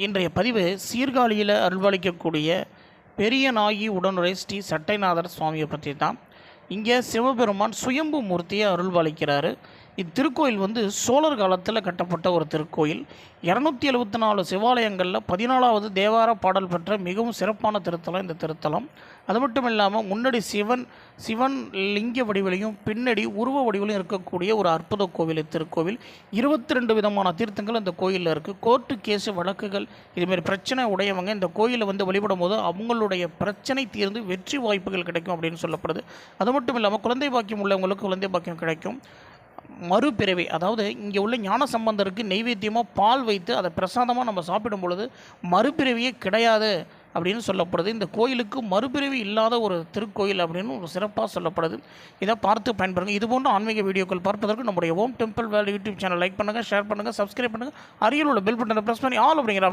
இன்றைய பதிவு சீர்காழியில் அருள்பாலிக்கக்கூடிய பெரிய நாயகி உடனுரை ஸ்ரீ சட்டைநாதர் சுவாமியை பற்றி தான். இங்கே சிவபெருமான் சுயம்பு மூர்த்தியை அருள்பாலிக்கிறாரு. இத்திருக்கோயில் சோழர் காலத்தில் கட்டப்பட்ட ஒரு திருக்கோயில். 274 சிவாலயங்களில் 14வது தேவார பாடல் பெற்ற மிகவும் சிறப்பான திருத்தலம் இந்த திருத்தலம். அது மட்டும் இல்லாமல் முன்னாடி சிவன் லிங்க வடிவிலையும் பின்னாடி உருவ வடிவிலையும் இருக்கக்கூடிய ஒரு அற்புத கோவில் இத்திருக்கோவில். 22 விதமான தீர்த்தங்கள் இந்த கோயிலில் இருக்குது. கோர்ட்டு கேஸு வழக்குகள் இதுமாரி பிரச்சனை உடையவங்க இந்த கோயிலை வழிபடும் போது அவங்களுடைய பிரச்சனை தீர்ந்து வெற்றி வாய்ப்புகள் கிடைக்கும் அப்படின்னு சொல்லப்படுது. அது மட்டும் இல்லாமல் குழந்தை பாக்கியம் உள்ளவங்களுக்கு குழந்தை பாக்கியம் கிடைக்கும். மறுபிறவி, அதாவது இங்கே உள்ள ஞான சம்பந்தருக்கு நெய்வேத்தியமாக பால் வைத்து அதை பிரசாதமாக நம்ம சாப்பிடும் பொழுது மறுபிறவியே கிடையாது அப்படின்னு சொல்லப்படுது. இந்த கோயிலுக்கு மறுபிறவி இல்லாத ஒரு திருக்கோயில் அப்படின்னு ஒரு சிறப்பாக சொல்லப்படுது. இதை பார்த்து பயன்படுங்க. இதுபோன்ற ஆன்மீக வீடியோக்கள் பார்ப்பதற்கு நம்முடைய Om temple world YouTube channel like பண்ணுங்கள், ஷேர் பண்ணுங்கள், சப்ஸ்கிரைப் பண்ணுங்கள். அருகில் உள்ள பெல் பட்டனை ப்ரெஸ் பண்ணி ஆல் அப்படிங்கிற